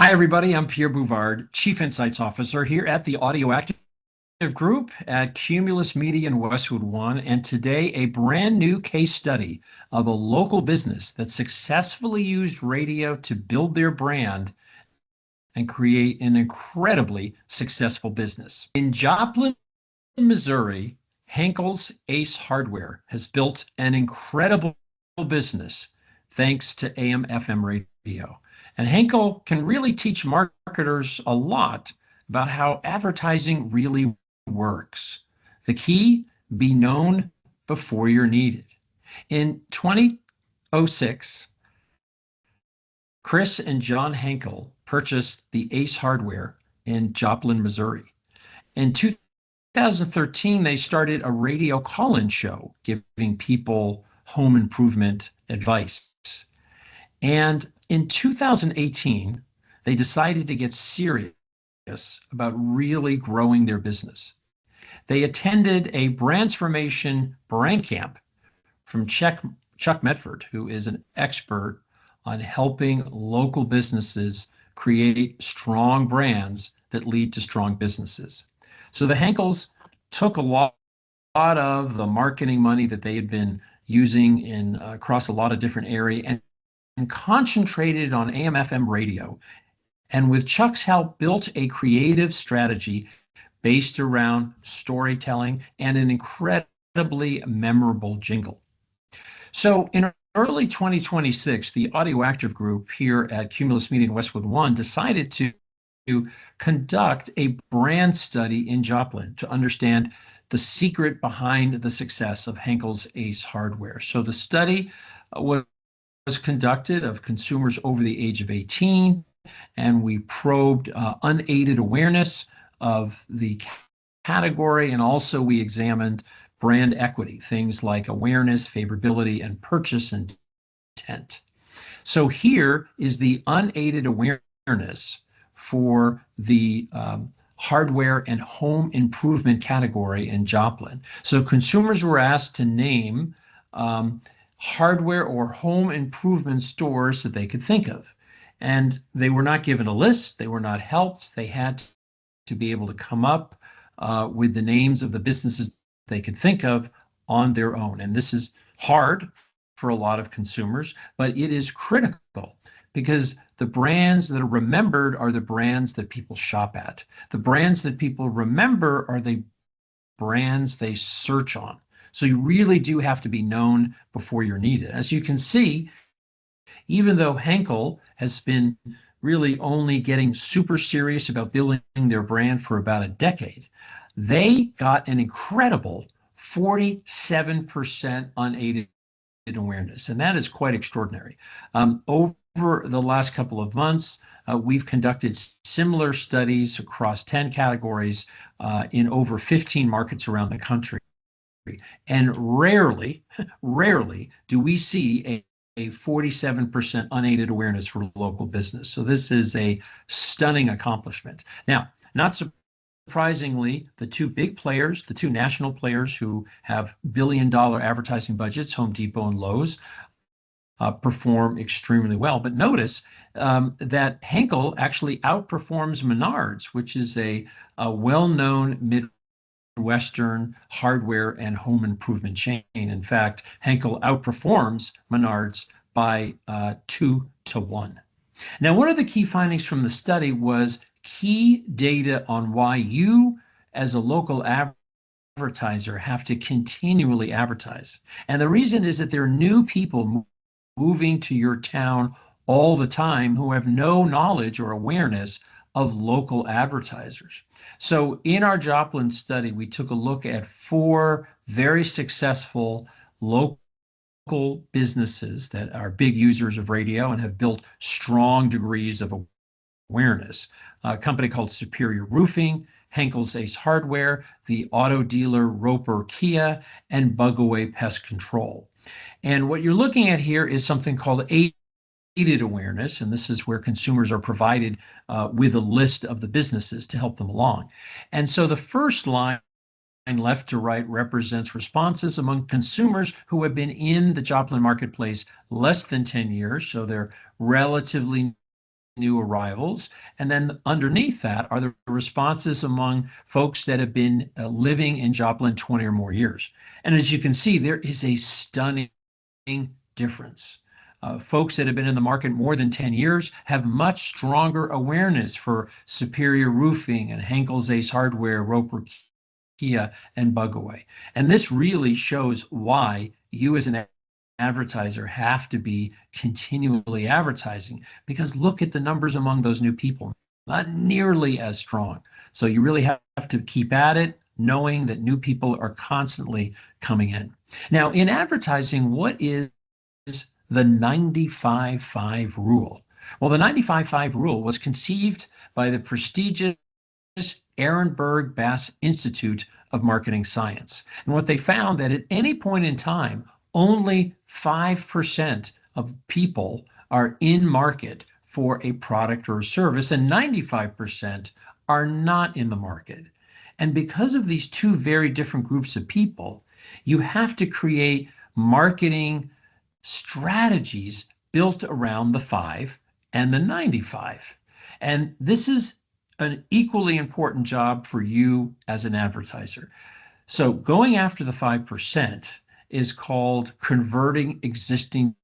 Hi, everybody. I'm Pierre Bouvard, Chief Insights Officer here at the Audio Active Group at Cumulus Media in Westwood One. And today, a brand new case study of a local business that successfully used radio to build their brand and create an incredibly successful business. In Joplin, Missouri, Henkle's Ace Hardware has built an incredible business thanks to AM/FM radio. And Henkle can really teach marketers a lot about how advertising really works. The key, be known before you're needed. In 2006, Chris and John Henkle purchased the Ace Hardware in Joplin, Missouri. In 2013, they started a radio call-in show giving people home improvement advice. And in 2018, they decided to get serious about really growing their business. They attended a Brandsformation brand camp from Chuck Medford, who is an expert on helping local businesses create strong brands that lead to strong businesses. So the Henkles took a lot of the marketing money that they had been using across a lot of different areas and concentrated on AM/FM radio. And with Chuck's help, built a creative strategy based around storytelling and an incredibly memorable jingle. So in early 2026, the Audio Active Group here at Cumulus Media in Westwood One decided to conduct a brand study in Joplin to understand the secret behind the success of Henkle's Ace Hardware. So the study was conducted of consumers over the age of 18, and we probed unaided awareness of the category, and also we examined brand equity, things like awareness, favorability, and purchase intent. So here is the unaided awareness for the hardware and home improvement category in Joplin. So consumers were asked to name hardware or home improvement stores that they could think of. And they were not given a list. They were not helped. They had to be able to come up with the names of the businesses they could think of on their own. And this is hard for a lot of consumers, but it is critical because the brands that are remembered are the brands that people shop at. The brands that people remember are the brands they search on. So you really do have to be known before you're needed. As you can see, even though Henkle has been really only getting super serious about building their brand for about a decade, they got an incredible 47% unaided awareness, and that is quite extraordinary. Over the last couple of months, we've conducted similar studies across 10 categories in over 15 markets around the country. And rarely do we see a 47% unaided awareness for local business. So this is a stunning accomplishment. Now, not surprisingly, the two big players, the two national players who have billion-dollar advertising budgets, Home Depot and Lowe's, perform extremely well. But notice that Henkle actually outperforms Menards, which is a well-known Midwestern hardware and home improvement chain. In fact, Henkle outperforms Menards by 2-1. Now, one of the key findings from the study was key data on why you, as a local advertiser, have to continually advertise. And the reason is that there are new people moving to your town all the time who have no knowledge or awareness of local advertisers. So in our Joplin study, we took a look at 4 very successful local businesses that are big users of radio and have built strong degrees of awareness. A company called Superior Roofing, Henkle's Ace Hardware, the auto dealer Roper Kia, and Bugaway Pest Control. And what you're looking at here is something called aided awareness, and this is where consumers are provided with a list of the businesses to help them along. And so the first line, left to right, represents responses among consumers who have been in the Joplin marketplace less than 10 years, so they're relatively new arrivals. And then underneath that are the responses among folks that have been living in Joplin 20 or more years. And as you can see, there is a stunning difference. Folks that have been in the market more than 10 years have much stronger awareness for Superior Roofing and Henkle's Ace Hardware, Roper Kia, and Bugaway. And this really shows why you as an advertiser have to be continually advertising, because look at the numbers among those new people, not nearly as strong. So you really have to keep at it, knowing that new people are constantly coming in. Now, in advertising, what is the 95-5 rule? Well, the 95-5 rule was conceived by the prestigious Ehrenberg Bass Institute of Marketing Science. And what they found that at any point in time, only 5% of people are in market for a product or a service, and 95% are not in the market. And because of these two very different groups of people, you have to create marketing strategies built around the 5 and the 95. And this is an equally important job for you as an advertiser. So going after the 5% is called converting existing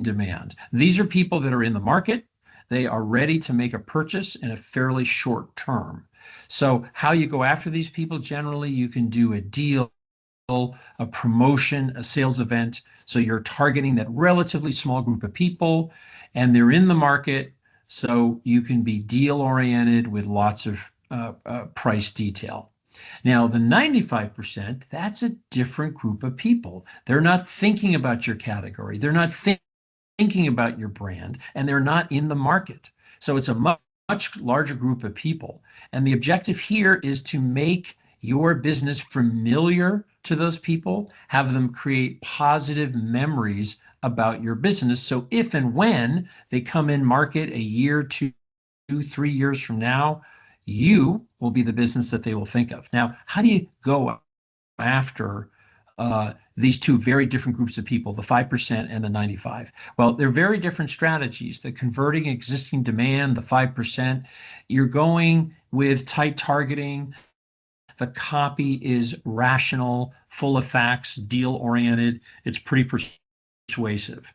demand. These are people that are in the market. They are ready to make a purchase in a fairly short term. So how you go after these people, generally, you can do a deal, a promotion, a sales event. So you're targeting that relatively small group of people, and they're in the market. So you can be deal oriented with lots of price detail. Now, the 95%, that's a different group of people. They're not thinking about your category. They're not thinking about your brand, and they're not in the market. So it's a much larger group of people. And the objective here is to make your business familiar to those people, have them create positive memories about your business. So if and when they come in market a year, 2, 3 years from now, you will be the business that they will think of. Now, how do you go after these two very different groups of people, the 5% and the 95? Well, they're very different strategies. The converting existing demand, the 5%, you're going with tight targeting. The copy is rational, full of facts, deal-oriented. It's pretty persuasive.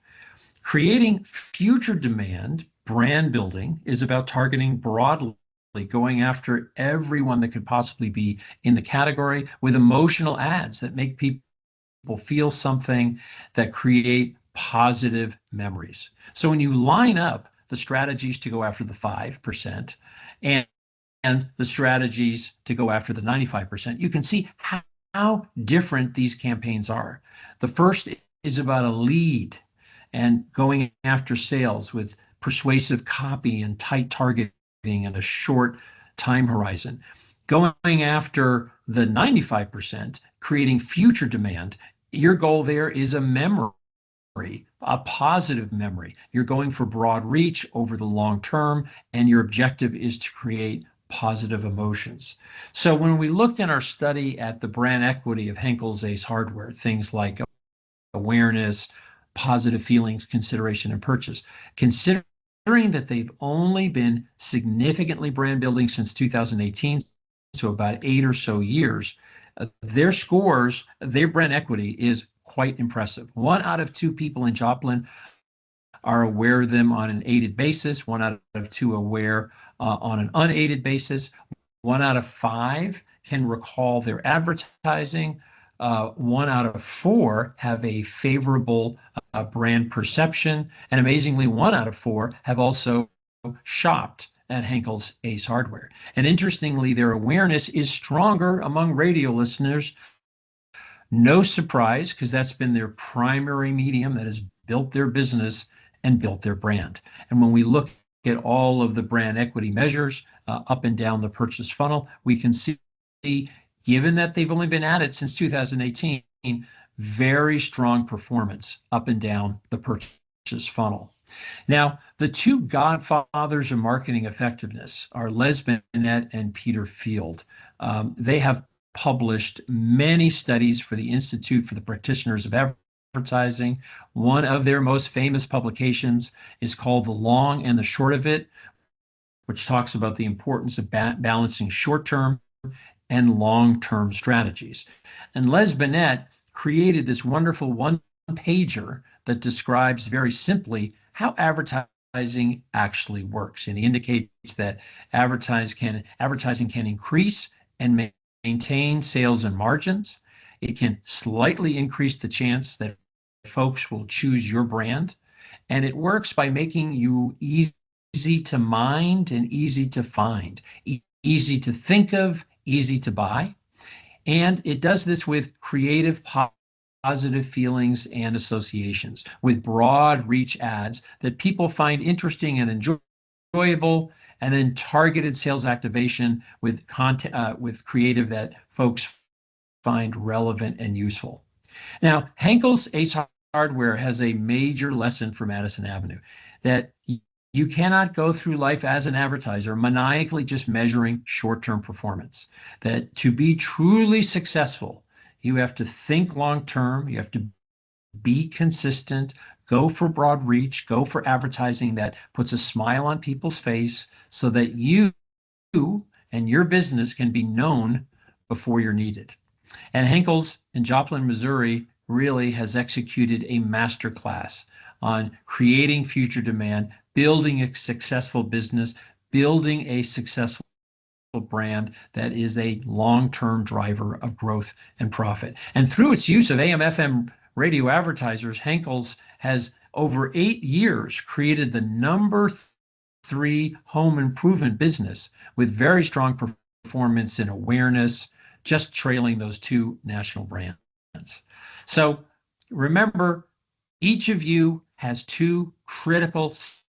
Creating future demand, brand building, is about targeting broadly, going after everyone that could possibly be in the category with emotional ads that make people feel something, that create positive memories. So when you line up the strategies to go after the 5% and the strategies to go after the 95%, you can see how different these campaigns are. The first is about a lead and going after sales with persuasive copy and tight targeting and a short time horizon. Going after the 95%, creating future demand, your goal there is a memory, a positive memory. You're going for broad reach over the long term, and your objective is to create positive emotions. So when we looked in our study at the brand equity of Henkle's Ace Hardware, things like awareness, positive feelings, consideration, and purchase, considering that they've only been significantly brand building since 2018, so about 8 or so years, their scores, their brand equity is quite impressive. 1 out of 2 people in Joplin are aware of them on an aided basis. 1 out of 2 aware on an unaided basis. 1 out of 5 can recall their advertising. 1 out of 4 have a favorable brand perception. And amazingly, 1 out of 4 have also shopped at Henkle's Ace Hardware. And interestingly, their awareness is stronger among radio listeners. No surprise, because that's been their primary medium that has built their business and built their brand. And when we look at all of the brand equity measures up and down the purchase funnel, we can see, given that they've only been at it since 2018, very strong performance up and down the purchase funnel. Now, the 2 godfathers of marketing effectiveness are Les Binet and Peter Field. They have published many studies for the Institute for the Practitioners of Advertising. One of their most famous publications is called The Long and the Short of It, which talks about the importance of balancing short-term and long-term strategies. And Les Binet created this wonderful one-pager that describes very simply how advertising actually works. And he indicates that advertising can increase and maintain sales and margins. It can slightly increase the chance that folks will choose your brand. And it works by making you easy to mind and easy to find, easy to think of, easy to buy. And it does this with creative, positive feelings and associations, with broad reach ads that people find interesting and enjoyable, and then targeted sales activation with content, with creative that folks find relevant and useful. Now, Henkle's Ace Hardware has a major lesson for Madison Avenue, that you cannot go through life as an advertiser maniacally just measuring short-term performance. That to be truly successful, you have to think long-term, you have to be consistent, go for broad reach, go for advertising that puts a smile on people's face so that you and your business can be known before you're needed. And Henkle's in Joplin, Missouri really has executed a masterclass on creating future demand, building a successful business, building a successful brand that is a long-term driver of growth and profit. And through its use of AM/FM radio advertisers, Henkle's has over 8 years created the #3 home improvement business with very strong performance and awareness, just trailing those two national brands. So remember, each of you has two critical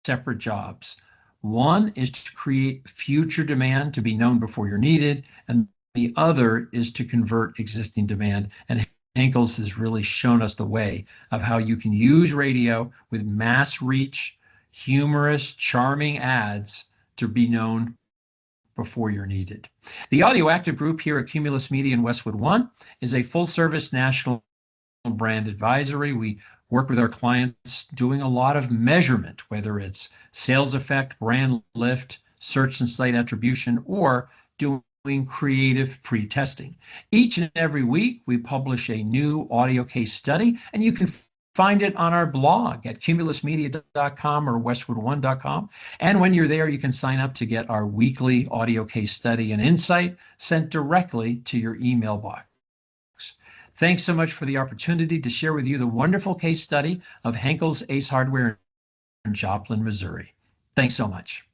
separate jobs. One is to create future demand to be known before you're needed, and the other is to convert existing demand. And Henkle's has really shown us the way of how you can use radio with mass reach, humorous, charming ads to be known before you're needed. The Audio Active Group here at Cumulus Media in Westwood One is a full-service national brand advisory. We work with our clients doing a lot of measurement, whether it's sales effect, brand lift, search and site attribution, or doing creative pre-testing. Each and every week, we publish a new audio case study, and you can find it on our blog at cumulusmedia.com or westwood1.com. And when you're there, you can sign up to get our weekly audio case study and insight sent directly to your email box. Thanks so much for the opportunity to share with you the wonderful case study of Henkle's Ace Hardware in Joplin, Missouri. Thanks so much.